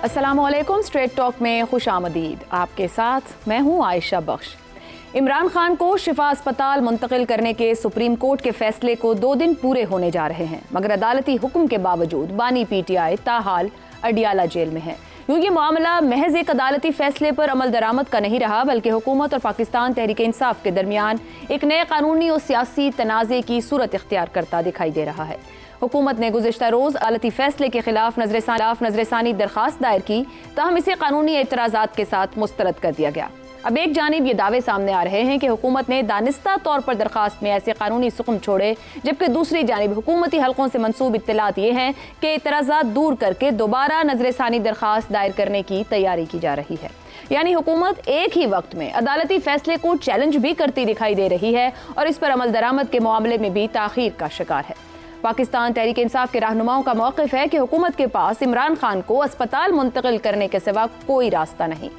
अस्सलामुअलैकुम। Straight talk में खुश आमदीद। आपके साथ मैं हूं आयशा बख्श। इमरान खान को शिफा अस्पताल मुंतकिल करने के सुप्रीम कोर्ट के फैसले को 2 दिन पूरे होने जा रहे हैं, मगर अदालती हुक्म के बावजूद बानी पीटीआई ताहाल अडियाला जेल में है। यूं ये मामला महज एक अदालती फैसले पर अमल दरामद का नहीं रहा, बल्कि हुकूमत और पाकिस्तान तहरीक इंसाफ के दरमियान एक नए कानूनी और सियासी तनाज़े की सूरत इख्तियार करता दिखाई दे रहा है। हुकूमत ने गुज़िश्ता रोज़ अदालती फैसले के खिलाफ नजरसानी दरखास्त दायर की, ताहम इसे कानूनी एतराज़ात के साथ मुस्तरद कर दिया गया। अब एक जानिब ये दावे सामने आ रहे हैं कि हुकूमत ने दानिस्ता तौर पर दरखास्त में ऐसे कानूनी सुकम छोड़े, जबकि दूसरी जानिब हुकूमती हलकों से मंसूब इत्तलात ये हैं कि एतराज़ात दूर करके दोबारा नजरसानी दरखास्त दायर करने की तैयारी की जा रही है। यानी हुकूमत एक ही वक्त में अदालती फैसले को चैलेंज भी करती दिखाई दे रही है और इस पर अमल दरामद के मामले में भी ताख़ीर का शिकार है। पाकिस्तान तहरीक इंसाफ के रहनुमाओं का मौक़िफ़ है कि हुकूमत के पास इमरान खान को अस्पताल मुंतकिल करने के सिवा कोई रास्ता नहीं।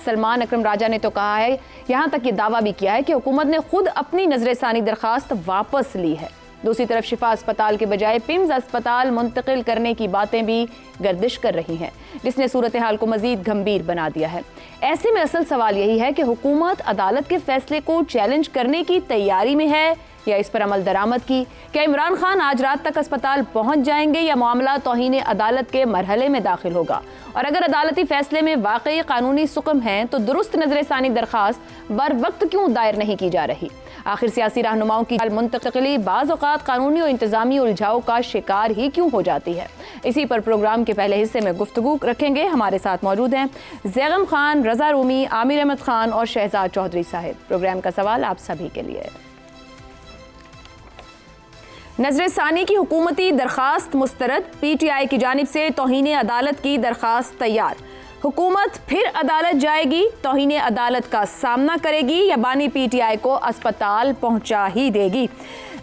सलमान अकरम राजा ने तो कहा है, यहाँ तक ये दावा भी किया है कि हुकूमत ने खुद अपनी नजरसानी दरखास्त वापस ली है। दूसरी तरफ शिफा अस्पताल के बजाय पिम्स अस्पताल मुंतकिल करने की बातें भी गर्दिश कर रही हैं, जिसने सूरत हाल को मजीद गंभीर बना दिया है। ऐसे में असल सवाल यही है कि हुकूमत अदालत के फैसले को चैलेंज करने की तैयारी में है या इस पर अमल दरामद की। क्या इमरान खान आज रात तक अस्पताल पहुंच जाएंगे या मामला तौहीन अदालत के मरहले में दाखिल होगा? और अगर अदालती फैसले में वाकई कानूनी सुकम हैं तो दुरुस्त नजरसानी दरखास्त बर वक्त क्यों दायर नहीं की जा रही? आखिर सियासी रहनुमाओं की मुंतकिली बाज़ औक़ात कानूनी और इंतजामी उलझाव का शिकार ही क्यों हो जाती है? इसी पर प्रोग्राम के पहले हिस्से में गुफ्तगू रखेंगे। हमारे साथ मौजूद हैं ज़ैगम खान, रज़ा रूमी, आमिर अहमद खान और शहजाद चौधरी साहिब। प्रोग्राम का सवाल आप सभी के लिए। नजरसानी की हुकूमती दरखास्त मुस्तरद, पीटीआई की जानिब से तौहीन अदालत की दरखास्त तैयार। हुकूमत फिर अदालत जाएगी, तौहीन अदालत का सामना करेगी या बानी पीटीआई को अस्पताल पहुंचा ही देगी?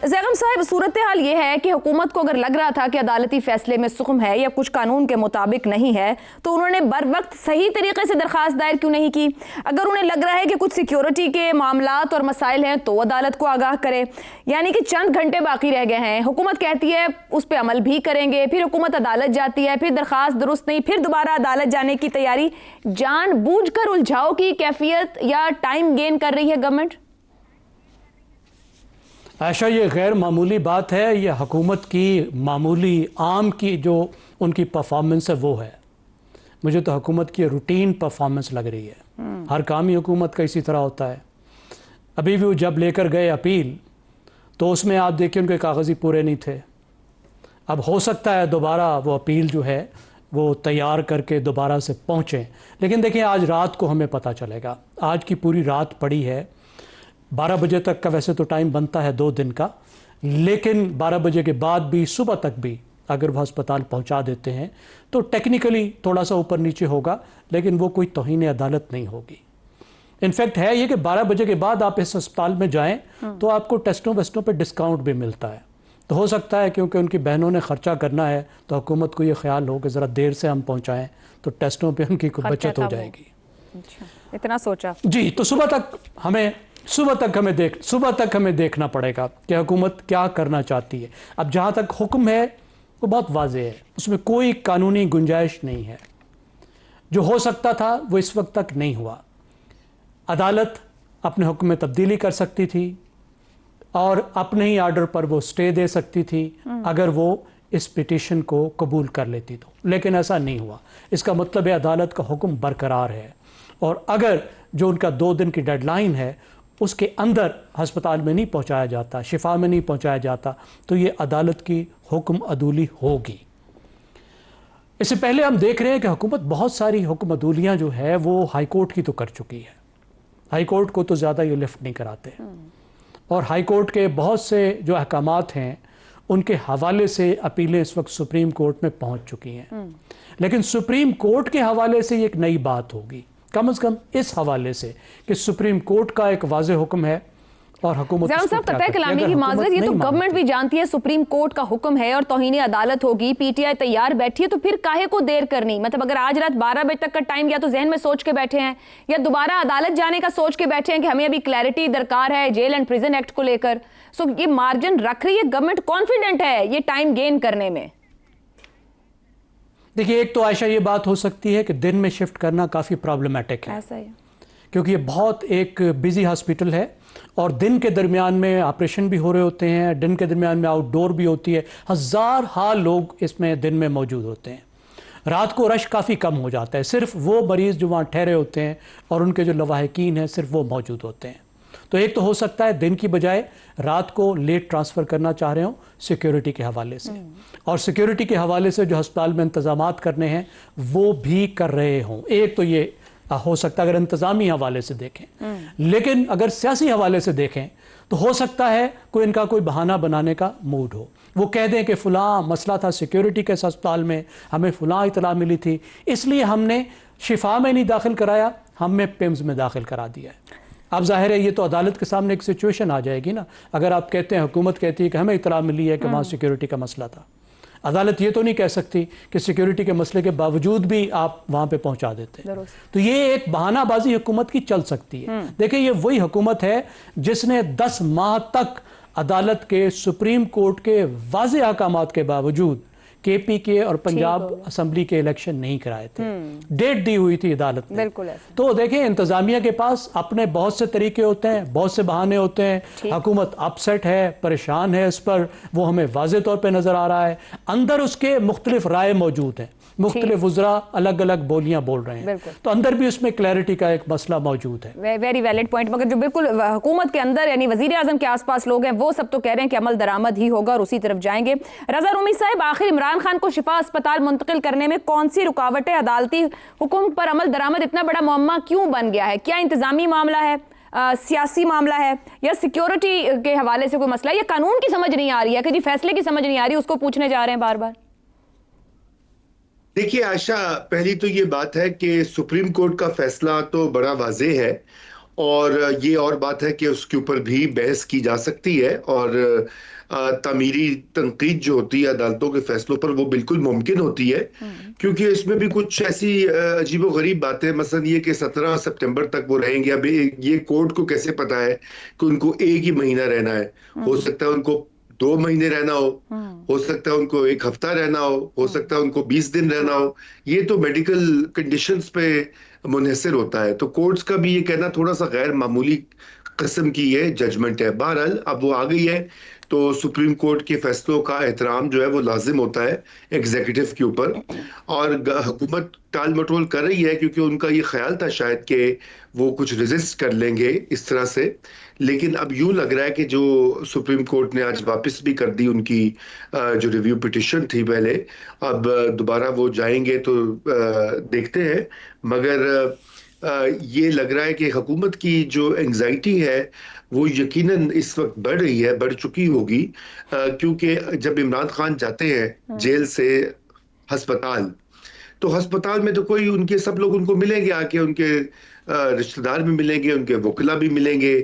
ज़ैगम साहब, सूरत हाल ये है कि हुकूमत को अगर लग रहा था कि अदालती फैसले में सुकम है या कुछ कानून के मुताबिक नहीं है, तो उन्होंने बर वक्त सही तरीके से दरखास्त दायर क्यों नहीं की? अगर उन्हें लग रहा है कि कुछ सिक्योरिटी के मामलात और मसाइल हैं तो अदालत को आगाह करे। यानी कि चंद घंटे बाकी रह गए हैं, हुकूमत कहती है उस पर अमल भी करेंगे, फिर हुकूमत अदालत जाती है, फिर दरखास्त दुरुस्त नहीं, फिर दोबारा अदालत जाने की तैयारी। जानबूझकर उलझाव की कैफियत या टाइम गेन कर रही है गवर्नमेंट? आयशा, ये गैर मामूली बात है। ये हुकूमत की मामूली आम की जो उनकी परफॉर्मेंस है वो है। मुझे तो हुकूमत की रूटीन परफॉर्मेंस लग रही है। हर काम ही हुकूमत का इसी तरह होता है। अभी भी वो जब लेकर गए अपील, तो उसमें आप देखिए उनके कागज़ी पूरे नहीं थे। अब हो सकता है दोबारा वो अपील जो है वो तैयार करके दोबारा से पहुँचें, लेकिन देखिए आज रात को हमें पता चलेगा। आज की पूरी रात पड़ी है। 12 बजे तक का वैसे तो टाइम बनता है 2 दिन का, लेकिन 12 बजे के बाद भी सुबह तक भी अगर वह अस्पताल पहुंचा देते हैं तो टेक्निकली थोड़ा सा ऊपर नीचे होगा, लेकिन वो कोई तौहीन अदालत नहीं होगी। इनफैक्ट है ये कि 12 बजे के बाद आप इस अस्पताल में जाएं तो आपको टेस्टों वेस्टों पे डिस्काउंट भी मिलता है। तो हो सकता है क्योंकि उनकी बहनों ने खर्चा करना है तो हुकूमत को ये ख्याल हो कि ज़रा देर से हम पहुँचाएँ तो टेस्टों पर उनकी बचत हो जाएगी। अच्छा, इतना सोचा जी। तो सुबह तक हमें देखना पड़ेगा कि हुकूमत क्या करना चाहती है। अब जहाँ तक हुक्म है वो बहुत वाज़ेह है, उसमें कोई कानूनी गुंजाइश नहीं है। जो हो सकता था वो इस वक्त तक नहीं हुआ। अदालत अपने हुक्म में तब्दीली कर सकती थी और अपने ही आर्डर पर वो स्टे दे सकती थी अगर वो इस पिटीशन को कबूल कर लेती तो, लेकिन ऐसा नहीं हुआ। इसका मतलब है अदालत का हुक्म बरकरार है और अगर जो उनका 2 दिन की डेडलाइन है उसके अंदर अस्पताल में नहीं पहुंचाया जाता, शिफा में नहीं पहुंचाया जाता, तो ये अदालत की हुक्म अदूली होगी। इससे पहले हम देख रहे हैं कि हुकूमत बहुत सारी हुक्म अदूलियाँ जो है वो हाई कोर्ट की तो कर चुकी है। हाई कोर्ट को तो ज़्यादा ये लिफ्ट नहीं कराते और हाई कोर्ट के बहुत से जो अहकामात हैं उनके हवाले से अपीलें इस वक्त सुप्रीम कोर्ट में पहुँच चुकी हैं। लेकिन सुप्रीम कोर्ट के हवाले से ये एक नई बात होगी, कम से कम इस हवाले से कि सुप्रीम कोर्ट का एक वाज़ेह हुक्म है और हुकूमत साहब कतई कलामी की माजरत, ये तो गवर्नमेंट भी जानती है सुप्रीम कोर्ट का हुक्म है और तौहीन अदालत होगी, पीटीआई तैयार बैठी है, तो फिर काहे को देर करनी? मतलब अगर आज रात 12 बजे तक का टाइम या तो जहन में सोच के बैठे हैं या दोबारा अदालत जाने का सोच के बैठे हैं कि हमें अभी क्लैरिटी दरकार है जेल एंड प्रिजन एक्ट को लेकर, सो ये मार्जिन रख रही है गवर्नमेंट, कॉन्फिडेंट है ये टाइम गेन करने में? देखिए, एक तो आयशा ये बात हो सकती है कि दिन में शिफ्ट करना काफ़ी प्रॉब्लमेटिक है, ऐसा ही है। क्योंकि ये बहुत एक बिजी हॉस्पिटल है और दिन के दरमियान में ऑपरेशन भी हो रहे होते हैं, दिन के दरमियान में आउटडोर भी होती है, हज़ार हाल लोग इसमें दिन में मौजूद होते हैं। रात को रश काफ़ी कम हो जाता है, सिर्फ वो मरीज़ जो वहाँ ठहरे होते हैं और उनके जो लवाहिकीन हैं सिर्फ वो मौजूद होते हैं। तो एक तो हो सकता है दिन की बजाय रात को लेट ट्रांसफ़र करना चाह रहे हों सिक्योरिटी के हवाले से, और सिक्योरिटी के हवाले से जो अस्पताल में इंतज़ामात करने हैं वो भी कर रहे हों। एक तो ये हो सकता है अगर इंतज़ामी हवाले से देखें, लेकिन अगर सियासी हवाले से देखें तो हो सकता है कोई इनका कोई बहाना बनाने का मूड हो। वो कह दें कि फ़लाँ मसला था सिक्योरिटी के अस्पताल में, हमें फ़लाँ इतला मिली थी, इसलिए हमने शिफा में नहीं दाखिल कराया, हमने पिम्स में दाखिल करा दिया है। अब जाहिर है ये तो अदालत के सामने एक सिचुएशन आ जाएगी ना, अगर आप कहते हैं, हुकूमत कहती है कि हमें इतला मिली है कि वहाँ सिक्योरिटी का मसला था। अदालत ये तो नहीं कह सकती कि सिक्योरिटी के मसले के बावजूद भी आप वहाँ पे पहुँचा देते हैं। तो ये एक बहानाबाजी हुकूमत की चल सकती है। देखिए, ये वही हुकूमत है जिसने 10 माह तक अदालत के, सुप्रीम कोर्ट के वाज़े अहकामात के बावजूद KPK और पंजाब असम्बली के इलेक्शन नहीं कराए थे। डेट दी हुई थी अदालत ने। बिल्कुल ऐसा। तो देखिए, इंतजामिया के पास अपने बहुत से तरीके होते हैं, बहुत से बहाने होते हैं। हुकूमत अपसेट है, परेशान है इस पर, वो हमें वाज़े तौर पे नज़र आ रहा है। अंदर उसके मुख्तलिफ राय मौजूद हैं, मुख्तलिफ वज़रा अलग अलग बोलियां बोल रहे हैं, तो अंदर भी उसमें क्लैरिटी का एक मसला मौजूद है। Very valid point. मगर जो बिल्कुल हुकूमत के अंदर यानी वज़ीर आज़म के आसपास लोग हैं वो सब तो कह रहे हैं कि अमल दरामद ही होगा और उसी तरफ जाएंगे। रज़ा रूमी साहब, आखिर इमरान खान को शिफा अस्पताल मुंतकिल करने में कौन सी रुकावटें, अदालती हुक्म पर अमल दरामद इतना बड़ा मुअम्मा क्यों बन गया है? क्या इंतजामी मामला है, सियासी मामला है, या सिक्योरिटी के हवाले से कोई मसला है, या कानून की समझ नहीं आ रही है कि जी फैसले की समझ नहीं आ रही, उसको पूछने जा रहे हैं बार बार? देखिए आशा, पहली तो ये बात है कि सुप्रीम कोर्ट का फैसला तो बड़ा वाज़ेह है, और ये और बात है कि उसके ऊपर भी बहस की जा सकती है, और तामीरी तनकीद जो होती है अदालतों के फैसलों पर वो बिल्कुल मुमकिन होती है, क्योंकि इसमें भी कुछ ऐसी अजीबो गरीब बातें, मसलन ये कि 17 सितंबर तक वो रहेंगे। अब ये कोर्ट को कैसे पता है कि उनको एक ही महीना रहना है? हो सकता है उनको 2 महीने रहना हो सकता है उनको 1 हफ्ता रहना हो सकता है उनको 20 दिन रहना हो। ये तो मेडिकल कंडीशंस पे मुनहसर होता है। तो कोर्ट्स का भी ये कहना थोड़ा सा गैर मामूली किस्म की ये जजमेंट है। बहरहाल अब वो आ गई है, तो सुप्रीम कोर्ट के फैसलों का एहतराम जो है वो लाजिम होता है एग्जीक्यूटिव के ऊपर, और हुकूमत टाल मटोल कर रही है क्योंकि उनका ये ख्याल था शायद कि वो कुछ रेजिस्ट कर लेंगे इस तरह से। लेकिन अब यूं लग रहा है कि जो सुप्रीम कोर्ट ने आज वापस भी कर दी उनकी जो रिव्यू पिटिशन थी पहले, अब दोबारा वो जाएंगे तो देखते हैं। मगर ये लग रहा है कि हुकूमत की जो एंजाइटी है वो यकीनन इस वक्त बढ़ रही है, बढ़ चुकी होगी, क्योंकि जब इमरान खान जाते हैं जेल से अस्पताल, तो अस्पताल में तो कोई उनके सब लोग उनको मिलेंगे आके, उनके रिश्तेदार भी मिलेंगे, उनके वकीला भी मिलेंगे।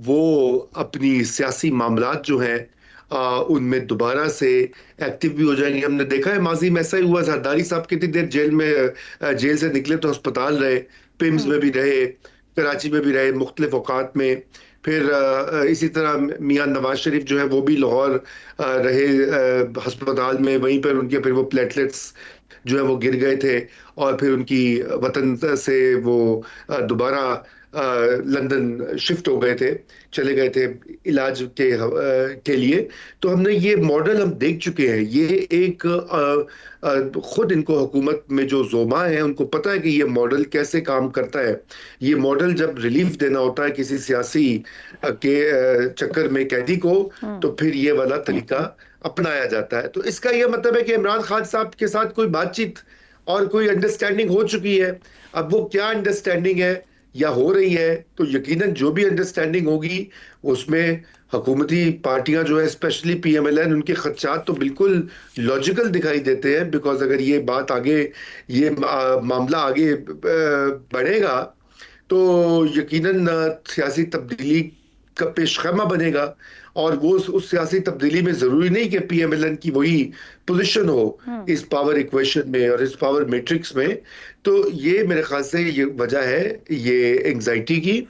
वो अपनी सियासी मामलात जो हैं उनमें दोबारा से एक्टिव भी हो जाएंगे। हमने देखा है माजी में ऐसा ही हुआ। जरदारी साहब कितनी देर जेल से निकले तो अस्पताल रहे, पिम्स में भी रहे, कराची में भी रहे, मुख्तलिफ औकात में। फिर इसी तरह मियां नवाज शरीफ जो है वो भी लाहौर रहे अस्पताल में, वहीं पर उनके फिर वो प्लेटलेट्स जो है वो गिर गए थे, और फिर उनकी वतन से वो दोबारा लंदन शिफ्ट हो गए थे, चले गए थे इलाज के लिए। तो हमने ये मॉडल हम देख चुके हैं। ये एक खुद इनको हुकूमत में जो जोमा है उनको पता है कि ये मॉडल कैसे काम करता है। ये मॉडल जब रिलीफ देना होता है किसी सियासी के चक्कर में कैदी को, तो फिर ये वाला तरीका अपनाया जाता है। तो इसका ये मतलब है कि इमरान खान साहब के साथ कोई बातचीत और कोई अंडरस्टैंडिंग हो चुकी है। अब वो क्या अंडरस्टैंडिंग है या हो रही है, तो यकीनन जो भी अंडरस्टैंडिंग होगी उसमें हुकूमती पार्टियां जो है, स्पेशली PMLN, उनके खदशात तो बिल्कुल लॉजिकल दिखाई देते हैं। बिकॉज अगर ये बात आगे, ये मामला आगे बढ़ेगा तो यकीनन सियासी तब्दीली का पेशखैमा बनेगा, और वो उस सियासी तब्दीली में जरूरी नहीं कि PMLN की वही पोजीशन हो इस पावर इक्वेशन में और इस पावर मैट्रिक्स में। तो ये मेरे ख्याल से ये वजह है, ये एंजाइटी की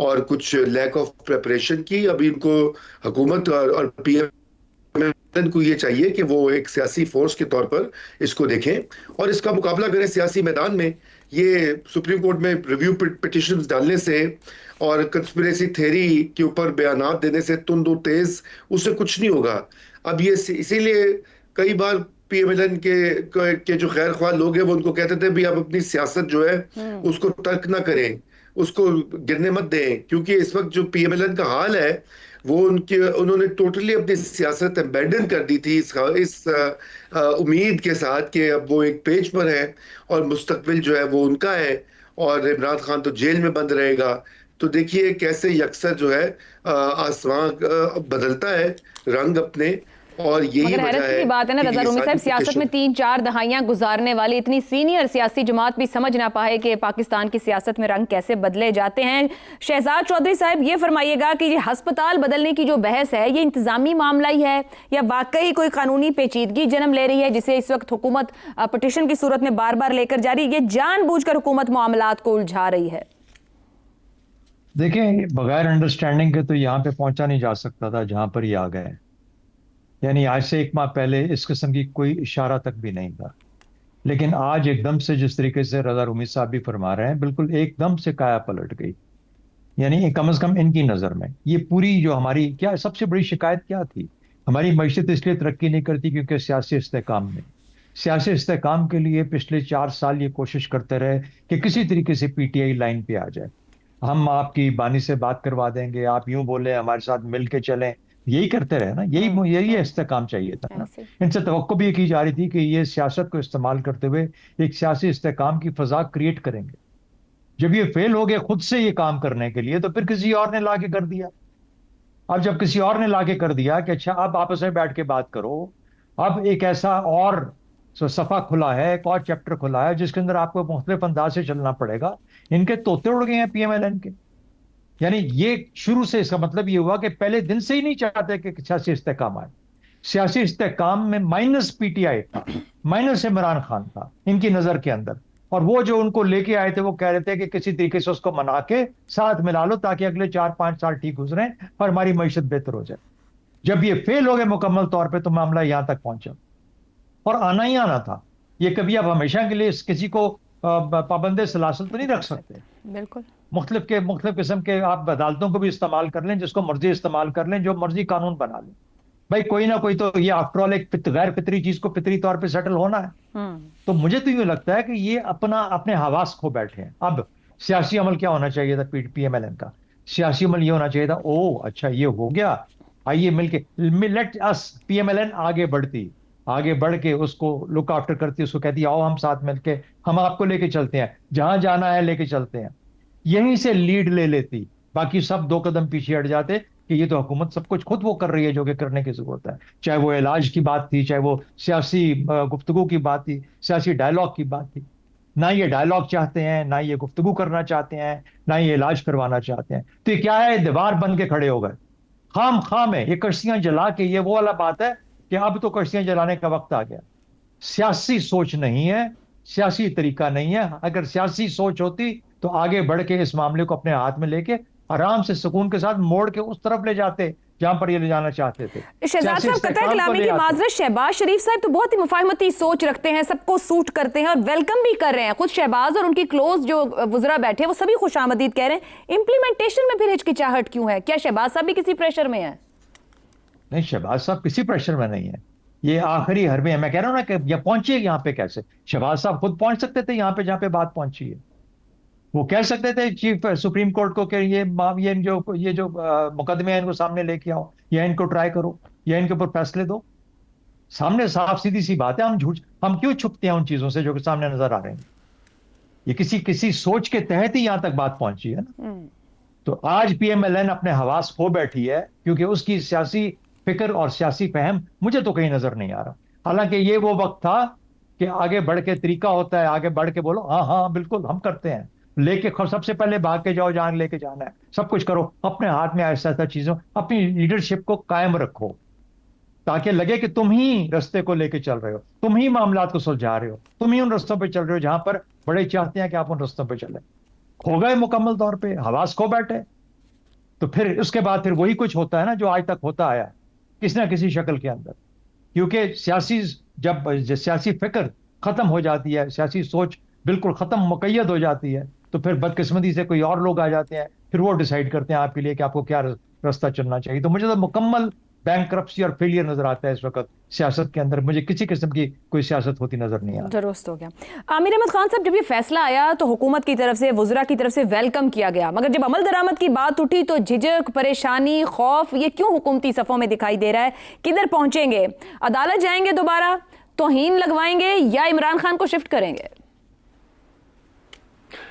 और कुछ लैक ऑफ प्रिपरेशन की। अभी इनको हुकूमत और PM पीएमएलएन को ये चाहिए कि वो एक सियासी फोर्स के तौर पर इसको देखें और इसका मुकाबला करें सियासी मैदान में। ये सुप्रीम कोर्ट में रिव्यू पिटिशंस डालने से और कंस्पिरेसी थ्योरी के ऊपर बयानात देने से तुंद तेज उससे कुछ नहीं होगा। अब ये इसीलिए कई बार पीएमएलएन के जो खैर ख्वाह लोग हैं वो उनको कहते थे भी आप अपनी सियासत जो है उसको तर्क ना करें, उसको गिरने मत दें, क्योंकि इस वक्त जो पीएमएलएन का हाल है वो उन्होंने टोटली अपनी सियासत अबैंडन कर दी थी इस उम्मीद के साथ कि अब वो एक पेज पर है और मुस्तकबिल जो है वो उनका है और इमरान खान तो जेल में बंद रहेगा। तो देखिए कैसे यकसर जो है आसमां बदलता है रंग अपने, और यही मगर वजह हैरत है की बात है ना कि रजा ये रूमी सारी साहब, सियासत में 3-4 दहाइयां गुजारने वाली इतनी सीनियर सियासी जमात भी समझ ना पाए कि पाकिस्तान की सियासत में रंग कैसे बदले जाते हैं। शहजाद चौधरी साहब ये फरमाइएगा कि ये अस्पताल बदलने की जो बहस है ये इंतजामी मामला ही है या वाकई कोई कानूनी पेचीदगी जन्म ले रही है जिसे इस वक्त हुकूमत पिटीशन की सूरत में बार बार लेकर जा रही है? ये जानबूझकर हुकूमत मामलात को उलझा रही है? देखें, बगैर अंडरस्टैंडिंग के तो यहाँ पे पहुंचा नहीं जा सकता था जहां पर ये आ गए। यानी आज से 1 माह पहले इस किस्म की कोई इशारा तक भी नहीं था, लेकिन आज एकदम से जिस तरीके से रजा रूमी साहब भी फरमा रहे हैं, बिल्कुल एकदम से काया पलट गई। यानी कम से कम इनकी नजर में ये पूरी जो हमारी क्या सबसे बड़ी शिकायत क्या थी, हमारी मईशत इसलिए तरक्की नहीं करती क्योंकि सियासी इस्तेकाम नहीं। सियासी इस्तेकाम के लिए पिछले 4 साल ये कोशिश करते रहे कि किसी तरीके से पीटीआई लाइन पे आ जाए, हम आपकी बानी से बात करवा देंगे, आप यूं बोले हमारे साथ मिल के चलें, यही करते रहे ना। यही इस्तेकाम चाहिए था ना। इनसे तवक्को भी की जा रही थी कि ये सियासत को इस्तेमाल करते हुए एक सियासी इस्तेकाम की फजा क्रिएट करेंगे। जब ये फेल हो गए खुद से ये काम करने के लिए, तो फिर किसी और ने लाके कर दिया। अब जब किसी और ने लाके कर दिया कि अच्छा अब आपस में बैठ के बात करो, अब एक ऐसा और सफा खुला है, एक और चैप्टर खुला है जिसके अंदर आपको मुख्तलिफ अंदाज से चलना पड़ेगा। इनके तोते उड़ गए हैं पीएमएलएन के। यानी ये शुरू से इसका मतलब ये हुआ कि पहले दिन से ही नहीं चाहते कि सियासी इस्तेकाम आए। सियासी इस्तेकाम में माइनस पीटीआई था, माइनस इमरान खान था इनकी नजर के अंदर, और वो जो उनको लेके आए थे वो कह रहे थे कि किसी तरीके से उसको मना के साथ मिला लो ताकि अगले 4-5 साल ठीक गुजरे और हमारी मईशत बेहतर हो जाए। जब ये फेल हो गए मुकम्मल तौर पर तो मामला यहां तक पहुंचा और आना ही आना था। ये कभी आप हमेशा के लिए किसी को पाबंदे सलासल तो नहीं रख सकते। बिल्कुल मुख्तलिफ किस्म के आप अदालतों को भी इस्तेमाल कर लें, जिसको मर्जी इस्तेमाल कर लें, जो मर्जी कानून बना लें। भाई कोई ना कोई तो ये आफ्टरऑल एक गैर फितरी चीज को फितरी तौर पे सेटल होना है। तो मुझे तो ये लगता है कि ये अपने हवास खो बैठे हैं। अब सियासी अमल क्या होना चाहिए था पीएमएलएन का? सियासी अमल ये होना चाहिए था, ओ अच्छा ये हो गया, आइए मिलके लेट अस पीएमएलएन आगे बढ़ के उसको लुक आफ्टर करती, उसको कहती आओ हम साथ मिलके हम आपको लेके चलते हैं, जहां जाना है लेके चलते हैं। यहीं से लीड ले लेती, बाकी सब 2 कदम पीछे हट जाते कि ये तो हुकूमत सब कुछ खुद वो कर रही है जो कि करने की जरूरत है। चाहे वो इलाज की बात थी, चाहे वो सियासी गुफ्तगू की बात थी, सियासी डायलॉग की बात थी। ना ये डायलॉग चाहते हैं, ना ये गुफ्तगू करना चाहते हैं, ना ये इलाज करवाना चाहते हैं। तो ये क्या है, दीवार बन के खड़े हो गए खाम है। ये कश्तियां जला के, ये वो वाला बात है कि अब तो कश्तियां जलाने का वक्त आ गया। सियासी सोच नहीं है, सियासी तरीका नहीं है। अगर सियासी सोच होती तो आगे बढ़ के इस मामले को अपने हाथ में लेके आराम से सुकून के साथ मोड़ के उस तरफ ले जाते जहां पर ये ले जाना चाहते थे। शहजाद साहब, कतई कलामी की माजरत, शहबाज शरीफ साहब तो बहुत ही मुफाहमती सोच रखते हैं, सबको सूट करते हैं और वेलकम भी कर रहे हैं। खुद शहबाज और उनकी क्लोज जो वुज़रा बैठे हैं वो सभी खुशामदीद कह रहे हैं। इंप्लीमेंटेशन में फिर हिचकिचाहट क्यों है? क्या शहबाज साहब भी किसी प्रेशर में है? नहीं, शहबाज साहब किसी प्रेशर में नहीं है। ये आखिरी हरबे है। मैं कह रहा हूं ना कि ये पहुंचे यहाँ पे कैसे? शहबाज साहब खुद पहुंच सकते थे यहाँ पे जहां पे बात पहुंची है। वो कह सकते थे चीफ सुप्रीम कोर्ट को कि ये जो मुकदमे हैं इनको सामने लेके आओ, या इनको ट्राई करो, या इनके ऊपर फैसले दो। सामने साफ सीधी सी बात है। हम क्यों छुपते हैं उन चीजों से जो कि सामने नजर आ रहे हैं? ये किसी सोच के तहत ही यहां तक बात पहुंची है ना। तो आज पीएमएलएन अपने हवास खो बैठी है क्योंकि उसकी सियासी फिक्र और सियासी फहम मुझे तो कहीं नजर नहीं आ रहा। हालांकि ये वो वक्त था कि आगे बढ़ के तरीका होता है, आगे बढ़ के बोलो हाँ बिल्कुल हम करते हैं, लेके सबसे पहले भाग के जाओ, जान लेके जाना है, सब कुछ करो, अपने हाथ में ऐसा चीजों, अपनी लीडरशिप को कायम रखो ताकि लगे कि तुम ही रास्ते को लेके चल रहे हो, तुम ही मामलात को सुलझा रहे हो, तुम ही उन रास्तों पे चल रहे हो जहां पर बड़े चाहते हैं कि आप उन रास्तों पे चले। खो गए मुकम्मल तौर पे, हवास खो बैठे। तो फिर उसके बाद फिर वही कुछ होता है ना जो आज तक होता आया किसी ना किसी शक्ल के अंदर। क्योंकि सियासी फिक्र खत्म हो जाती है, सियासी सोच बिल्कुल खत्म मुकैयद हो जाती है, तो फिर बदकिस्मती से कोई और लोग आ जाते हैं, फिर वो डिसाइड करते हैं आपके लिए कि आपको क्या रास्ता चलना चाहिए। तो मुझे तो मुकम्मल बैंकरप्सी और फेलियर नजर आता है इस वक्त सियासत के अंदर। मुझे किसी किस्म की कोई सियासत होती नजर नहीं आ रही। दुरुस्त हो गया। आमिर अहमद खान साहब, जब ये फैसला आया तो हुकूमत की तरफ से, वुज़रा की तरफ से वेलकम किया गया, मगर जब अमल दरामद की बात उठी तो झिझक, परेशानी, खौफ, ये क्यों हुकूमती सफ़ों में दिखाई दे रहा है? किधर पहुंचेंगे? अदालत जाएंगे दोबारा, तौहीन लगवाएंगे या इमरान खान को शिफ्ट करेंगे?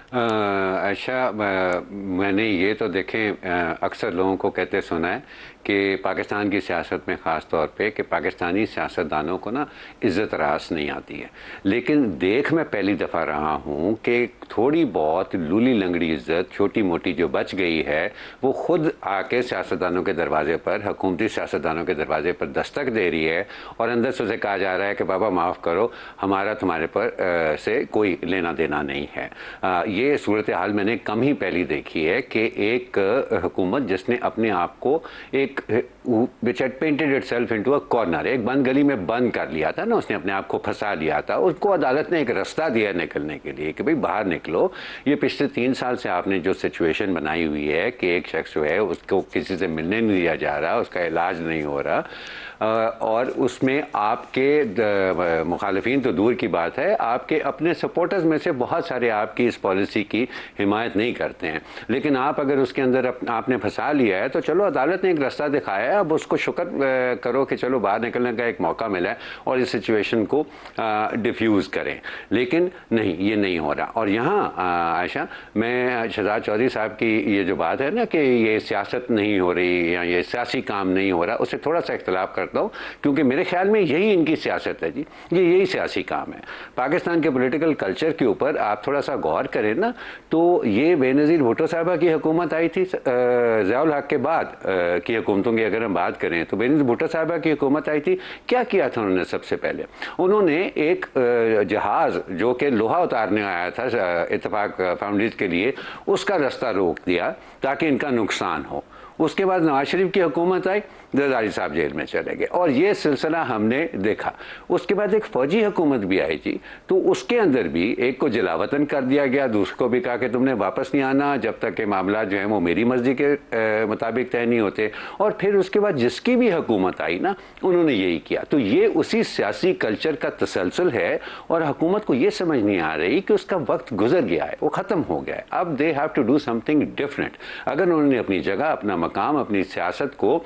अच्छा, मैंने ये तो देखें अक्सर लोगों को कहते सुना है कि पाकिस्तान की सियासत में ख़ास तौर पे कि पाकिस्तानी सियासतदानों को ना इज़्ज़त रास नहीं आती है। लेकिन देख मैं पहली दफ़ा रहा हूँ कि थोड़ी बहुत लूली लंगड़ी इज़्ज़त छोटी मोटी जो बच गई है वो ख़ुद आके सियासतदानों के दरवाज़े पर, हुकूमती सियासतदानों के दरवाज़े पर दस्तक दे रही है और अंदर से उसे कहा जा रहा है कि बाबा माफ़ करो, हमारा तुम्हारे पर से कोई लेना देना नहीं है। ये सूरत हाल मैंने कम ही पहली देखी है कि एक हुकूमत जिसने अपने आप को एक which had painted itself into a corner, एक बंद गली में बंद कर लिया था ना, उसने अपने आप को फंसा लिया था, उसको अदालत ने एक रास्ता दिया निकलने के लिए कि भाई बाहर निकलो। ये पिछले 3 साल से आपने जो सिचुएशन बनाई हुई है कि एक शख्स जो है उसको किसी से मिलने नहीं दिया जा रहा, उसका इलाज नहीं हो रहा, और उसमें आपके मुखालिफिन तो दूर की बात है, आपके अपने सपोर्टर्स में से बहुत सारे आपकी इस पॉलिसी की हिमायत नहीं करते हैं। लेकिन आप अगर उसके अंदर आपने फंसा लिया है तो चलो अदालत ने एक रास्ता दिखाया है, अब उसको शुक्र करो कि चलो बाहर निकलने का एक मौका मिला है और इस सिचुएशन को डिफ्यूज़ करें। लेकिन नहीं, ये नहीं हो रहा। और यहाँ आयशा, मैं शहजाद चौधरी साहब की ये जो बात है ना कि ये सियासत नहीं हो रही या ये सियासी काम नहीं हो रहा, उससे थोड़ा सा इख्तलाफ करता हूँ, क्योंकि मेरे ख्याल में यही इनकी सियासत है जी, यही सियासी काम है। पाकिस्तान के पॉलिटिकल कल्चर के ऊपर आप थोड़ा सा गौर करें ना, तो ये बेनज़ीर भुट्टो साहबा की हुकूमत आई थी ज़ियाउल हक के बाद की हुकूमतों की अगर हम बात करें तो बेनज़ीर भुट्टो साहबा की हुकूमत आई थी। क्या किया था उन्होंने? सबसे पहले उन्होंने एक जहाज़ जो कि लोहा उतारने आया था इत्तेफाक फाउंड्रीज के लिए, उसका रास्ता रोक दिया ताकि इनका नुकसान हो। उसके बाद नवाज शरीफ की हुकूमत आई, जरदारी साहब जेल में चले गए और ये सिलसिला हमने देखा। उसके बाद एक फ़ौजी हुकूमत भी आई थी, तो उसके अंदर भी एक को जलावतन कर दिया गया, दूसरे को भी कहा कि तुमने वापस नहीं आना जब तक के मामला जो है वो मेरी मर्जी के मुताबिक तय नहीं होते। और फिर उसके बाद जिसकी भी हुकूमत आई ना, उन्होंने यही किया। तो ये उसी सियासी कल्चर का तसलसल है और हुकूमत को ये समझ नहीं आ रही कि उसका वक्त गुजर गया है, वो ख़त्म हो गया है। अब they have to do something different. अगर उन्होंने अपनी जगह, अपना मकाम, अपनी सियासत को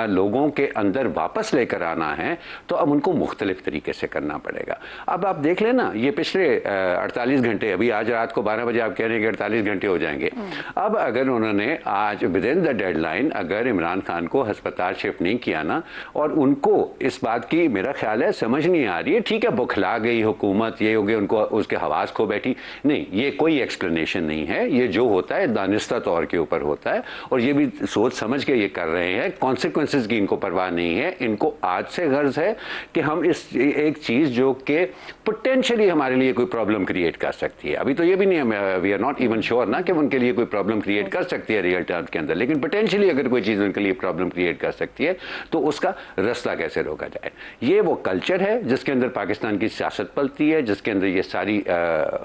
लोगों के अंदर वापस लेकर आना है तो अब उनको मुख्तलिफ तरीके से करना पड़ेगा। अब आप देख लेना, ये पिछले 48 घंटे, अभी आज रात को 12 बजे आप कह रहे हैं कि 48 घंटे हो जाएंगे। अब अगर उन्होंने आज विद इन द डेडलाइन अगर इमरान खान को अस्पताल शिफ्ट नहीं किया ना, और उनको इस बात की मेरा ख्याल है समझ नहीं आ रही है, ठीक है बुखला गई हुकूमत, ये हो गया, उनको उसके हवास खो बैठी, नहीं, ये कोई एक्सप्लेनेशन नहीं है। ये जो होता है दानिस्ता तौर के ऊपर होता है और ये भी सोच समझ के ये कर रहे हैं, कॉन्सिक्वेंसेज की इनको परवाह नहीं है। इनको आज से गर्ज है कि हम इस एक चीज जो कि पोटेंशियली हमारे लिए कोई प्रॉब्लम क्रिएट कर सकती है, अभी तो ये भी नहीं, we are not even sure ना कि उनके लिए कोई प्रॉब्लम क्रिएट कर सकती है रियल टर्म्स के अंदर, लेकिन पोटेंशियली अगर कोई चीज उनके लिए प्रॉब्लम क्रिएट कर सकती है तो उसका रास्ता कैसे रोका जाए। ये वो कल्चर है जिसके अंदर पाकिस्तान की सियासत पलती है, जिसके अंदर ये सारी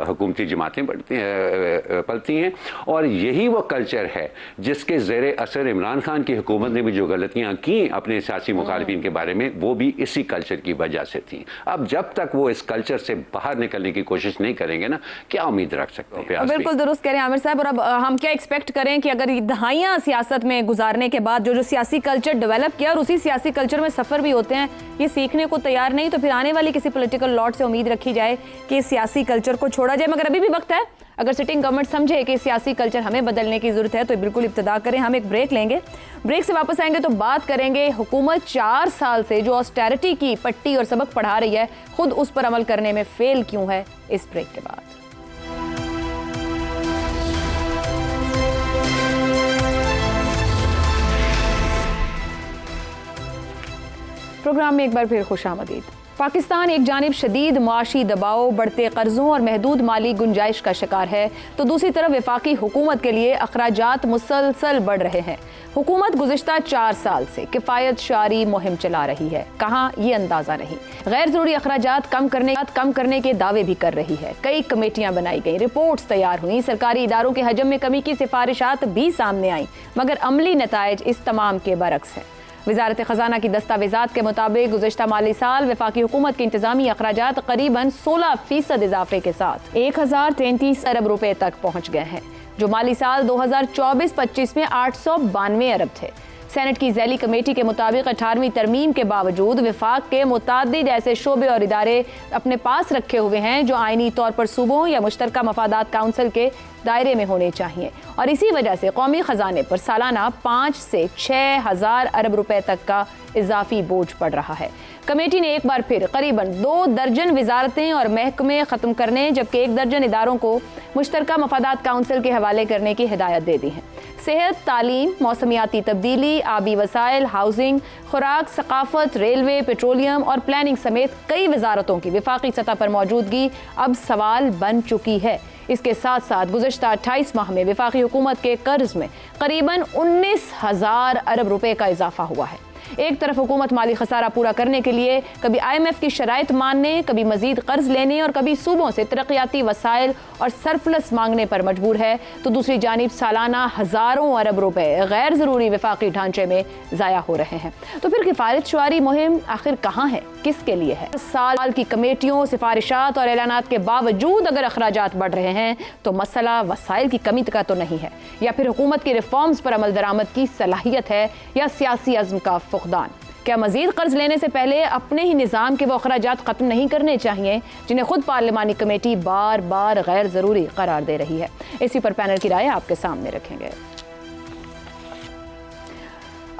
हुकूमती जमातें पलती हैं, और यही वो कल्चर है जिसके ज़ेरे असर इमरान खान की हुकूमत ने भी जो गलतियां की अपने सियासी मुखालिफिन के बारे में, वो भी इसी कल्चर की वजह से थी। अब जब तक वो इस कल्चर से बाहर निकलने की कोशिश नहीं करेंगे ना, क्या उम्मीद रख सकते हैं? बिल्कुल दुरुस्त कह रहे हैं आमिर साहब। और अब हम क्या एक्सपेक्ट करें कि अगर दहाइयां सियासत में गुजारने के बाद जो सियासी कल्चर डेवलप किया और उसी सियासी कल्चर में सफ़र भी होते हैं, ये सीखने को तैयार नहीं, तो फिर आने वाली किसी पॉलिटिकल लॉट से उम्मीद रखी जाए कि सियासी कल्चर को छोड़ा जाए। मगर अभी भी वक्त है, अगर सिटिंग गवर्नमेंट समझे कि सियासी कल्चर हमें बदलने की ज़रूरत है तो बिल्कुल इब्तिदा करें। हम एक ब्रेक लेंगे, ब्रेक से वापस आएंगे तो बात करेंगे हुकूमत 4 साल से जो ऑस्टेरिटी की पट्टी और सबक पढ़ा रही है, खुद उस पर अमल करने में फेल क्यों है, इस ब्रेक के बाद। प्रोग्राम में एक बार फिर खुशामदीद। पाकिस्तान एक जानिब शदीद मुआशी दबाव, बढ़ते कर्जों और महदूद माली गुंजाइश का शिकार है, तो दूसरी तरफ वफाकी हुकूमत के लिए अखराजात मुसलसल बढ़ रहे हैं। हुकूमत गुज़िश्ता 4 साल से किफ़ायत शारी मुहिम चला रही है, कहाँ ये अंदाज़ा नहीं। गैर ज़रूरी अखराजात कम करने के दावे भी कर रही है। कई कमेटियाँ बनाई गई, रिपोर्ट्स तैयार हुई, सरकारी इदारों के हजम में कमी की सिफारिशात भी सामने आई, मगर अमली नताइज इस तमाम के बरक्स है। वज़ारत ख़ज़ाना की दस्तावेज़ात के मुताबिक गुज़िश्ता माली साल वफाकी हुकूमत के इंतज़ामी अखराजात करीबन 16% इजाफे के साथ 1033 अरब रुपए तक पहुँच गए हैं, जो माली साल 2024-25 में 892 अरब थे। सेनेट की ज़ैली कमेटी के मुताबिक 18वीं तरमीम के बावजूद वफाक के मुताद्दिद ऐसे शोबे और इदारे अपने पास रखे हुए हैं जो आइनी तौर पर सूबों या मुश्तरका मफादात काउंसिल के दायरे में होने चाहिए, और इसी वजह से कौमी ख़जाने पर सालाना 5 से 6 हज़ार अरब रुपए तक का इजाफी बोझ पड़ रहा है। कमेटी ने एक बार फिर करीबन 2 दर्जन वजारतें और महकमे ख़त्म करने, जबकि 1 दर्जन इदारों को मुश्तरका मफादात काउंसिल के हवाले करने की हिदायत दे दी है। सेहत, तालीम, मौसमियाती तब्दीली, आबी वसाइल, हाउसिंग, खुराक, सकाफत, रेलवे, पेट्रोलियम और प्लानिंग समेत कई वजारतों की वफाकी सतह पर मौजूदगी अब सवाल बन चुकी है। इसके साथ साथ गुज़श्ता 28 माह में वफाकी हुकूमत के कर्ज में करीबन 19,000 अरब रुपए का इजाफा हुआ है। एक तरफ हुकूमत माली खसारा पूरा करने के लिए कभी IMF की शराइत मानने, कभी मजीद कर्ज लेने और कभी सूबों से तरक्याती वसाइल और सरप्लस मांगने पर मजबूर है, तो दूसरी जानिब सालाना हज़ारों अरब रुपए गैर ज़रूरी वफाकी ढांचे में ज़ाया हो रहे हैं। तो फिर किफ़ायत शुमारी मुहिम आखिर कहाँ है, किसके लिए है? साल की कमेटियों, सिफारिशात और ऐलानात के बावजूद अगर अखराजात बढ़ रहे हैं तो मसला वसाइल की कमी का तो नहीं है, या फिर हुकूमत की रिफॉर्म्स पर अमल दरामद की सलाहियत है, या सियासी अज़्म का फुक़दान? क्या मजीद कर्ज लेने से पहले अपने ही निज़ाम के वो अखराजात ख़त्म नहीं करने चाहिए जिन्हें खुद पार्लिमानी कमेटी बार बार गैर ज़रूरी करार दे रही है? इसी पर पैनल की राय आपके सामने रखेंगे।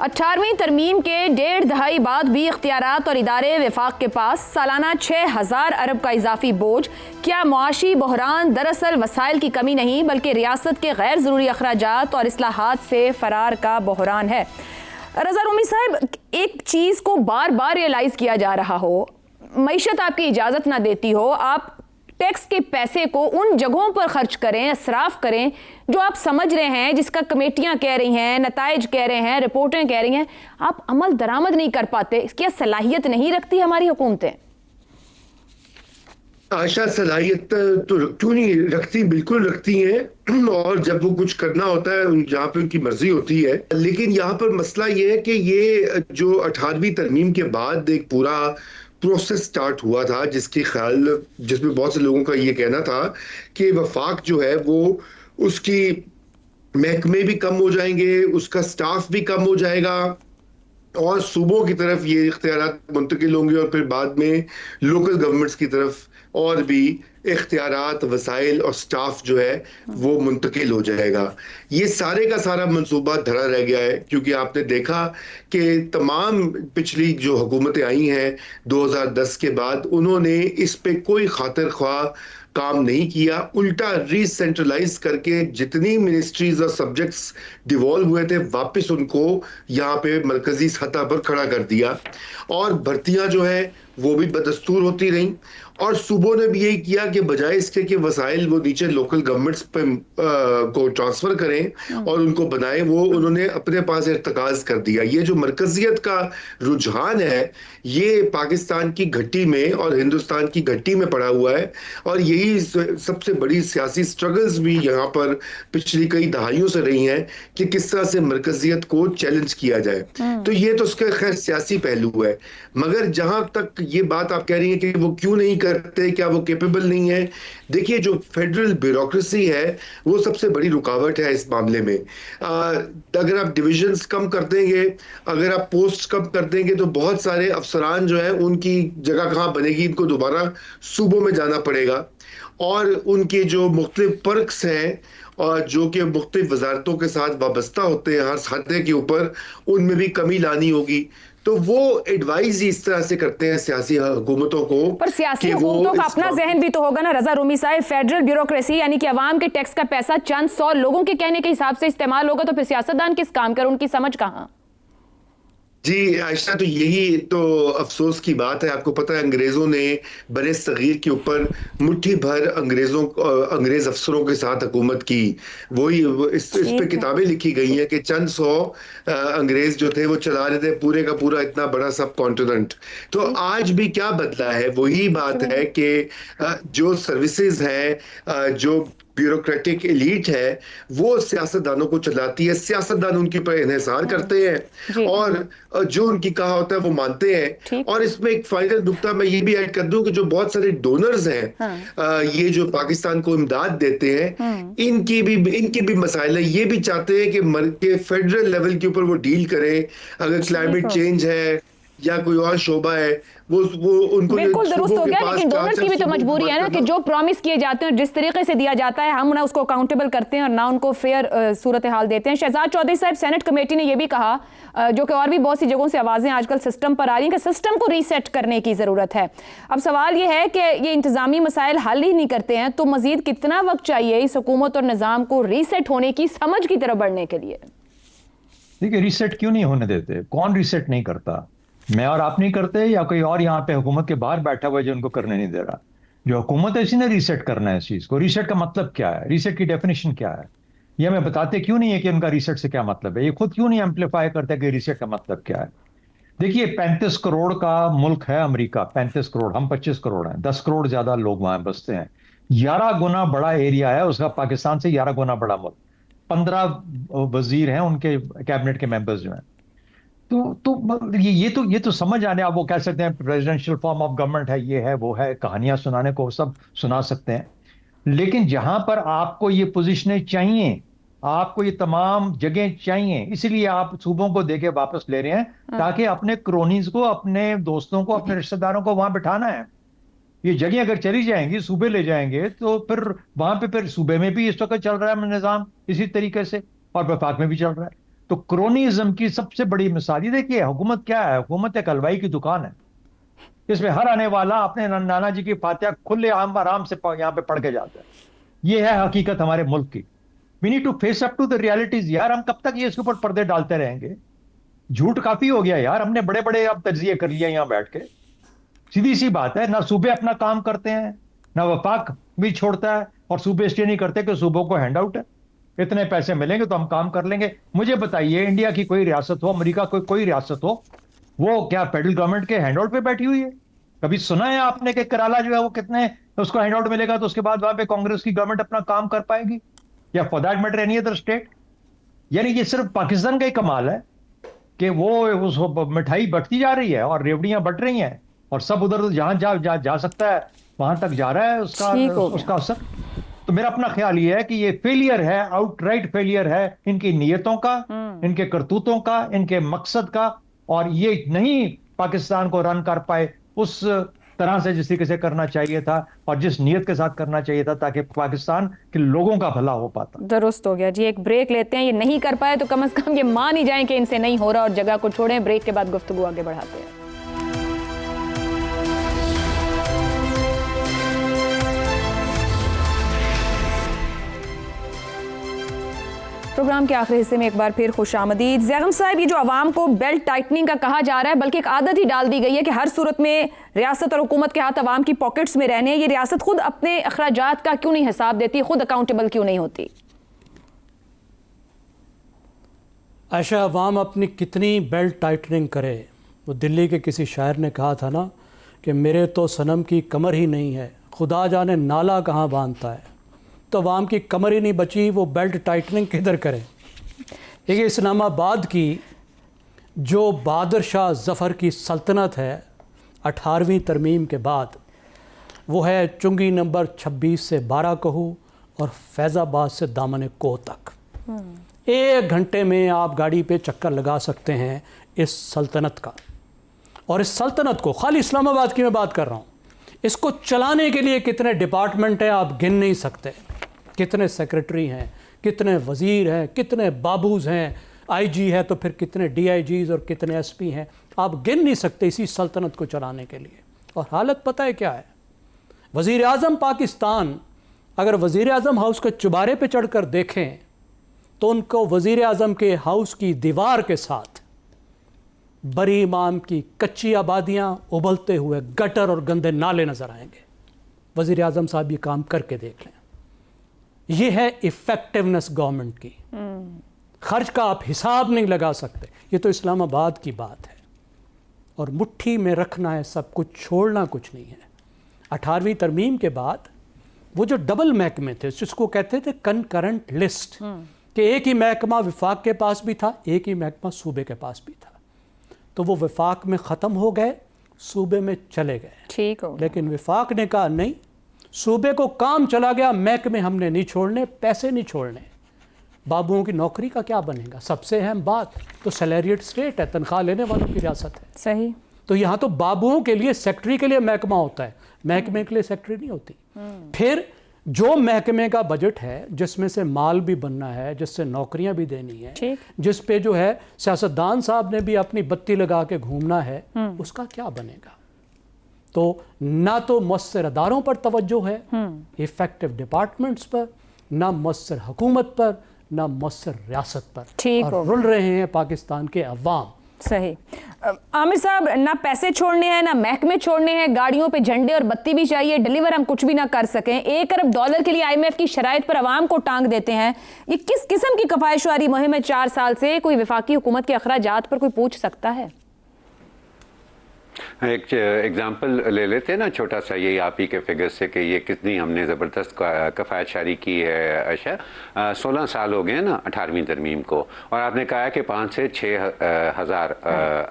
18वीं तरमीम के 1.5 दहाई बाद भी इख्तियारात और इदारे वफाक के पास सालाना 6,000 अरब का इजाफी बोझ। क्या मुआशी बहरान दरअसल वसाइल की कमी नहीं बल्कि रियासत के गैर ज़रूरी अखराजात और इस्लाहात से फरार का बहरान है? रज़ा रूमी साहब, एक चीज़ को बार बार रियलाइज़ किया जा रहा हो, मईशत आपकी इजाज़त ना देती हो, आप टैक्स के पैसे को उन जगहों पर खर्च करें, इसराफ करें जो आप समझ रहे हैं, जिसका कमेटियां कह रही हैं, नताइज कह रहे हैं, रिपोर्टें कह रही हैं, आप अमल दरामद नहीं कर पाते। क्या सलाहियत नहीं रखती हमारी हुकूमतें? आशा सलाहियत तो क्यों नहीं रखती, बिल्कुल रखती हैं, और जब वो कुछ करना होता है जहाँ पे उनकी मर्जी होती है। लेकिन यहाँ पर मसला ये है कि ये जो 18वीं तरमीम के बाद एक पूरा प्रोसेस स्टार्ट हुआ था जिसमें बहुत से लोगों का ये कहना था कि वफाक जो है वो उसकी महकमे भी कम हो जाएंगे, उसका स्टाफ भी कम हो जाएगा और सूबों की तरफ ये इख्तियारात मुंतकिल होंगे और फिर बाद में लोकल गवर्नमेंट्स की तरफ और भी इख्तियारात, वसाइल और स्टाफ जो है वो मुंतकिल हो जाएगा। ये सारे का सारा मंसूबा धरा रह गया है, क्योंकि आपने देखा कि तमाम पिछली जो हुकूमतें आई हैं 2010 के बाद, उन्होंने इस पे कोई खातिर ख्वाह काम नहीं किया, उल्टा रीसेंट्रलाइज करके जितनी मिनिस्ट्रीज और सब्जेक्ट्स डिवॉल्व हुए थे वापस उनको यहाँ पे मरकजी सतह पर खड़ा कर दिया, और भर्तियां जो है वो भी बदस्तूर होती रहीं। और सूबों ने भी यही किया कि बजाय इसके कि वसाइल वो नीचे लोकल गवर्नमेंट्स पे को ट्रांसफर करें और उनको बनाए, वो उन्होंने अपने पास इर्तकाज कर दिया। ये जो मरकजियत का रुझान है ये पाकिस्तान की घट्टी में और हिंदुस्तान की घट्टी में पड़ा हुआ है, और यही सबसे बड़ी सियासी स्ट्रगल्स भी यहाँ पर पिछली कई दहाइयों से रही हैं कि किस तरह से मरकजियत को चैलेंज किया जाए। तो ये तो उसका खैर सियासी पहलू है, मगर जहां तक ये बात आप कह रही हैं कि वो क्यों नहीं करते, क्या वो कैपेबल नहीं है, देखिए जो फेडरल ब्यूरोक्रेसी है वो सबसे बड़ी रुकावट है इस मामले में। अगर आप डिविजन्स कम कर देंगे, अगर आप पोस्ट कम कर देंगे, तो बहुत सारे अफसरान जो है उनकी जगह कहाँ बनेगी, इनको दोबारा सूबों में जाना पड़ेगा, और उनके जो मुख्तलिफ पर्क्स हैं और जो कि मुख्तलिफ वजारतों के साथ वाबस्ता होते हैं हर सतह के ऊपर, उनमें भी कमी लानी होगी। तो वो एडवाइस ही इस तरह से करते हैं सियासी हुकूमतों को। पर सियासी हुकूमतों का अपना जहन भी तो होगा ना रजा रूमी साहब। फेडरल ब्यूरोक्रेसी यानी कि अवाम के टैक्स का पैसा चंद 100 लोगों के कहने के हिसाब से इस्तेमाल होगा, तो फिर सियासतदान किस काम कर, उनकी समझ कहाँ? जी आयशा, तो यही तो अफसोस की बात है। आपको पता है, अंग्रेजों ने बरे सगीर के ऊपर मुट्ठी भर अंग्रेज अफसरों के साथ हुकूमत की। वही इस पे ठीक है। किताबें लिखी गई हैं कि चंद सौ अंग्रेज जो थे वो चला रहे थे पूरे का पूरा इतना बड़ा सब कॉन्टिनेंट। तो आज भी क्या बदला है? वही बात है कि जो सर्विसेज हैं, जो ब्यूरोक्रेटिक एलीट है, वो सियासतदानों को चलाती है। सियासतदान उनके ऊपर इन्हिसार करते जी। हैं और जो उनकी कहा होता है वो मानते हैं। ठीक। और इसमें एक फाइनल नुक्ता मैं ये भी ऐड कर दूं कि जो बहुत सारे डोनर्स हैं, हाँ। ये जो पाकिस्तान को इमदाद देते हैं, इनकी भी मसाइल है। ये भी चाहते हैं कि फेडरल लेवल के ऊपर वो डील करें। अगर क्लाइमेट चेंज है या कोई और शोबा है, वो उनको बिल्कुल दुरुस्त हो सूबों के गया, पास लेकिन डोनर्स की भी तो सूबों की मजबूरी है ना बात कि करना। जो प्रॉमिस किए जाते हैं, जिस तरीके से दिया जाता है, हम ना उसको अकाउंटेबल करते हैं और ना उनको फेयर सूरत हाल देते हैं। शहजाद चौधरी साहब, सेनेट कमेटी ने यह भी कहा, जो कि और भी बहुत सी जगहों से आवाजें आजकल सिस्टम पर आ रही हैं, कि सिस्टम को रीसेट करने की जरूरत है। अब सवाल यह है कि ये इंतजामी मसाइल हल ही नहीं करते हैं, तो मजीद कितना वक्त चाहिए इस हुकूमत और निज़ाम को रीसेट होने की, समझ की तरफ बढ़ने के लिए? देखिए, रीसेट क्यों नहीं होने देते? कौन रीसेट नहीं करता? मैं और आप नहीं करते, या कोई और यहाँ पे हुकूमत के बाहर बैठा हुआ है जो उनको करने नहीं दे रहा? जो हुकूमत है, इसी ने रीसेट करना है इस चीज को। रीसेट का मतलब क्या है? रीसेट की डेफिनेशन क्या है? ये हमें बताते क्यों नहीं है कि उनका रीसेट से क्या मतलब है? ये खुद क्यों नहीं एम्पलीफाई करते कि रीसेट का मतलब क्या है? देखिए, 35 करोड़ का मुल्क है अमेरिका। 35 करोड़, हम 25 करोड़ हैं। 10 करोड़ ज्यादा लोग वहां बसते हैं। 11 गुना बड़ा एरिया है उसका, पाकिस्तान से 11 गुना बड़ा मुल्क। 15 वजीर हैं उनके, कैबिनेट के मेंबर्स जो हैं। ये तो समझ आने, आप वो कह सकते हैं प्रेसिडेंशियल फॉर्म ऑफ गवर्नमेंट है, ये है वो है, कहानियां सुनाने को सब सुना सकते हैं। लेकिन जहां पर आपको ये पोजीशनें चाहिए, आपको ये तमाम जगह चाहिए, इसलिए आप सूबों को देके वापस ले रहे हैं, ताकि अपने क्रोनीज को, अपने दोस्तों को, अपने रिश्तेदारों को वहां बिठाना है। ये जगह अगर चली जाएंगी, सूबे ले जाएंगे, तो फिर वहां पे फिर सूबे में भी इस वक्त चल रहा है निजाम इसी तरीके से, और वफाक में भी चल रहा है। तो क्रोनिज्म की सबसे बड़ी मिसाल ये देखिए, हुकूमत क्या है? हुकूमत एक हलवाई की दुकान है। इसमें हर आने वाला अपने नाना जी की फातिहा खुले आम आराम से यहाँ पे पढ़ के जाता है। ये है हकीकत हमारे मुल्क की। We need to face up to the realities यार। हम कब तक ये इसके ऊपर पर्दे डालते रहेंगे? झूठ काफी हो गया यार। हमने बड़े बड़े अब तज्जिए कर लिया यहाँ बैठ के। सीधी सी बात है, ना सूबे अपना काम करते हैं, ना वफाक भी छोड़ता है, और सूबे इसलिए नहीं करते कि सूबों को हैंड आउट है, इतने पैसे मिलेंगे तो हम काम कर लेंगे। मुझे बताइए, इंडिया की कोई रियासत हो, अमेरिका कोई रियासत हो, वो क्या फेडरल गवर्नमेंट के हैंड आउट पे बैठी हुई है? कभी सुना है आपने कि कराला जो है वो कितने उसको हैंड आउट मिलेगा तो उसके बाद वहां पे कांग्रेस की गवर्नमेंट अपना काम कर पाएगी, या for that matter any other state? यानी ये सिर्फ पाकिस्तान का ही कमाल है कि वो उस मिठाई बटती जा रही है और रेवड़ियां बट रही हैं, और सब उधर जहां जा सकता है वहां तक जा रहा है उसका असर। तो मेरा अपना ख्याल ये है कि ये फेलियर है, आउटराइट फेलियर है इनकी नीयतों का, इनके करतूतों का, इनके मकसद का। और ये नहीं पाकिस्तान को रन कर पाए उस तरह से जिस तरीके से करना चाहिए था, और जिस नीयत के साथ करना चाहिए था, ताकि पाकिस्तान के लोगों का भला हो पाता। दुरुस्त हो गया जी। एक ब्रेक लेते हैं। ये नहीं कर पाए तो कम से कम ये मान ही जाएं कि इनसे नहीं हो रहा और जगह को छोड़ें। ब्रेक के बाद गुफ्तगू आगे बढ़ाते हैं। प्रोग्राम के आखिरी हिस्से में एक बार फिर खुशामदीद। ज़ैगम साहब, ये जो आवाम को बेल्ट टाइटनिंग का कहा जा रहा है, बल्कि एक आदत ही डाल दी गई है कि हर सूरत में रियासत और हुकूमत के हाथ आवाम की पॉकेट्स में रहने। ये रियासत खुद अपने अखराजात का क्यों नहीं हिसाब देती, खुद अकाउंटेबल क्यों नहीं होती? आयशा, अवाम अपनी कितनी बेल्ट टाइटनिंग करे, वो दिल्ली के किसी शायर ने कहा था ना कि मेरे तो सनम की कमर ही नहीं है, खुदा जाने नाला कहाँ बांधता है। तो अवाम की कमर ही नहीं बची, वो बेल्ट टाइटनिंग किधर करें? देखिए, इस्लामाबाद की जो बहादुर शाह ज़फ़र की सल्तनत है 18वीं तरमीम के बाद, वो है चुंगी नंबर 26 से 12 कहू और फैज़ाबाद से दामन कोह तक। 1 घंटे में आप गाड़ी पे चक्कर लगा सकते हैं इस सल्तनत का। और इस सल्तनत को, खाली इस्लामाबाद की मैं बात कर रहा हूँ, इसको चलाने के लिए कितने डिपार्टमेंट हैं आप गिन नहीं सकते। कितने सेक्रेटरी हैं, कितने वज़ीर हैं, कितने बाबूज़ हैं, आईजी है तो फिर कितने डीआईजीज़ और कितने एसपी हैं, आप गिन नहीं सकते इसी सल्तनत को चलाने के लिए। और हालत पता है क्या है? वज़ीर आज़म पाकिस्तान अगर वज़ीर आज़म हाउस के चुबारे पे चढ़कर देखें तो उनको वज़ीर आज़म के हाउस की दीवार के साथ बरी इमाम की कच्ची आबादियाँ, उबलते हुए गटर और गंदे नाले नज़र आएंगे। वज़ीर आज़म साहब ये काम करके देख लें। ये है इफ़ेक्टिवनेस गवर्नमेंट की। खर्च का आप हिसाब नहीं लगा सकते। ये तो इस्लामाबाद की बात है। और मुट्ठी में रखना है सब कुछ, छोड़ना कुछ नहीं है। 18वीं तरमीम के बाद वो जो डबल महकमे थे, जिसको कहते थे कनकरेंट लिस्ट, कि एक ही महकमा विफाक के पास भी था, एक ही महकमा सूबे के पास भी था, तो वो विफाक में ख़त्म हो गए, सूबे में चले गए। ठीक हो। लेकिन विफाक ने कहा नहीं, सूबे को काम चला गया, महकमे हमने नहीं छोड़ने, पैसे नहीं छोड़ने। बाबुओं की नौकरी का क्या बनेगा? सबसे अहम बात तो सैलरीड स्टेट है, तनख्वाह लेने वालों की रियासत है। सही। तो यहाँ तो बाबुओं के लिए सेक्रेटरी के लिए महकमा होता है, महकमे के लिए सेक्रेटरी नहीं होती। फिर जो महकमे का बजट है, जिसमें से माल भी बनना है, जिससे नौकरियां भी देनी है, जिस पे जो है सियासतदान साहब ने भी अपनी बत्ती लगा के घूमना है, उसका क्या बनेगा? तो ना तो मुअस्सर अदारों पर तवज्जो है, इफेक्टिव डिपार्टमेंट्स पर, ना मुअस्सर हुकूमत पर, ना मुअस्सर रियासत पर। ठीक और हो। रुल रहे हैं पाकिस्तान के अवाम। सही। आमिर साहब, ना पैसे छोड़ने हैं, ना महकमे छोड़ने हैं, गाड़ियों पे झंडे और बत्ती भी चाहिए, डिलीवर हम कुछ भी ना कर सकें, $1 अरब के लिए IMF की शराइत पर अवाम को टांग देते हैं। ये किस किस्म की कफायशवारी मुहिम है 4 साल से? कोई वफाकी हुकूमत के अखराजात पर कोई पूछ सकता है? एक एग्जाम्पल ले लेते हैं ना, छोटा सा, ये आप ही के फिगर से, कि ये कितनी हमने ज़बरदस्त कफ़ायतशारी की है। अच्छा, 16 साल हो गए हैं ना 18वीं तरमीम को, और आपने कहा है कि 5 से 6 हज़ार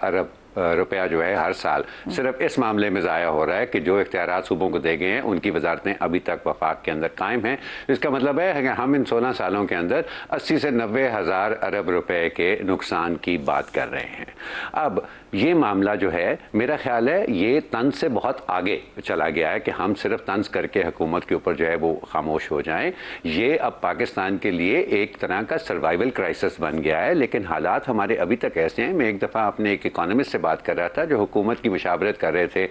अरब रुपया जो है हर साल सिर्फ इस मामले में ज़ाया हो रहा है कि जो इख्तियारात सूबों को दे गए हैं, उनकी वजारतें अभी तक वफाक के अंदर कायम हैं। इसका मतलब है कि हम इन 16 सालों के अंदर 80 से 90 हज़ार अरब रुपए के नुकसान की बात कर रहे हैं। अब ये मामला जो है, मेरा ख्याल है ये तंज से बहुत आगे चला गया है कि हम सिर्फ तंज करके हुकूमत के ऊपर जो है वो खामोश हो जाएं। ये अब पाकिस्तान के लिए एक तरह का सर्वाइवल क्राइसिस बन गया है। लेकिन हालात हमारे अभी तक ऐसे हैं। मैं एक दफ़ा अपने एक इकोनॉमिस्ट से बात कर रहा था जो हुकूमत की मुशावरत कर रहे थे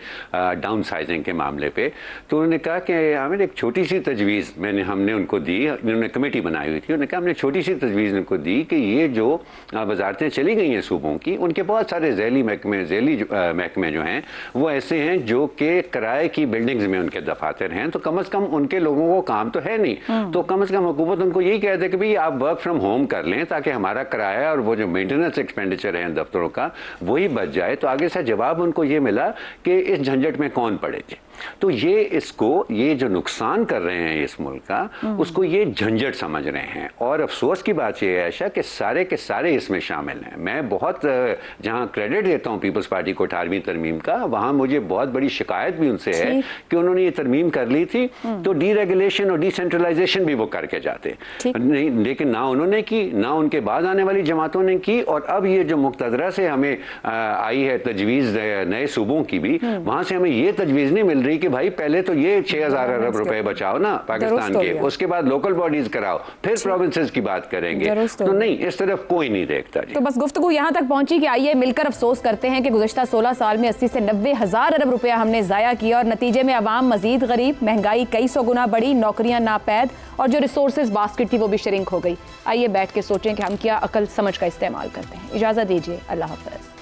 डाउन साइजिंग के मामले पे, तो उन्होंने कहा कि आमिर एक छोटी सी तजवीज़ हमने उनको दी, उन्होंने कमेटी बनाई हुई थी, उन्होंने कहा हमने छोटी सी तजवीज़ उनको दी कि ये जो वजारतें चली गई हैं सूबों की, उनके बहुत सारे झैली महकमे जो हैं वो ऐसे हैं जो कि किराए की बिल्डिंग्स में उनके दफातर हैं, तो कम से कम उनके लोगों को काम तो है नहीं, तो कम से कम हुकूमत उनको यही कहते कि भाई आप वर्क फ्रॉम होम कर लें ताकि हमारा किराया और वो जो मेंटेनेंस एक्सपेंडिचर है दफ्तरों का वही बच जाए। तो आगे से जवाब उनको ये मिला कि इस झंझट में कौन पड़ेगा। तो ये जो नुकसान कर रहे हैं इस मुल्क का, उसको ये झंझट समझ रहे हैं। और अफसोस की बात यह है आयशा कि सारे के सारे इसमें शामिल हैं। मैं बहुत जहां क्रेडिट देता हूं पीपल्स पार्टी को 18वीं तरमीम का, वहां मुझे बहुत बड़ी शिकायत भी उनसे है कि उन्होंने ये तरमीम कर ली थी तो डीरेगुलेशन और डिसेंट्रलाइजेशन भी वो करके जाते नहीं, लेकिन ना उन्होंने की, ना उनके बाद आने वाली जमातों ने की। और अब ये जो मुक्तदरा से हमें आई है तजवीज़ नए सूबों की भी, वहां से हमें ये तजवीज़ नहीं मिल रही कि भाई पहले तो ये 6,000 अरब रुपए बचाओ ना पाकिस्तान के, उसके बाद लोकल बॉडीज कराओ, फिर प्रोविंसेस की बात करेंगे। तो नहीं, इस तरफ कोई नहीं देखता जी। तो बस गुफ्तगू यहाँ तक पहुंची कि आइए मिलकर अफसोस करते हैं कि गुज़श्ता 16 साल में 80 से 90 हज़ार अरब रुपया हमने ज़ाया किया और नतीजे में आवाम मजीद गरीब, महंगाई कई सौ गुना बढ़ी, नौकरियां नापैद और जो रिसोर्सेज बास्केट थी वो भी श्रिंक हो गई। आइए बैठ के सोचें कि हम क्या अकल समझ का इस्तेमाल करते हैं। इजाज़त दीजिए, अल्लाह हाफ़िज़।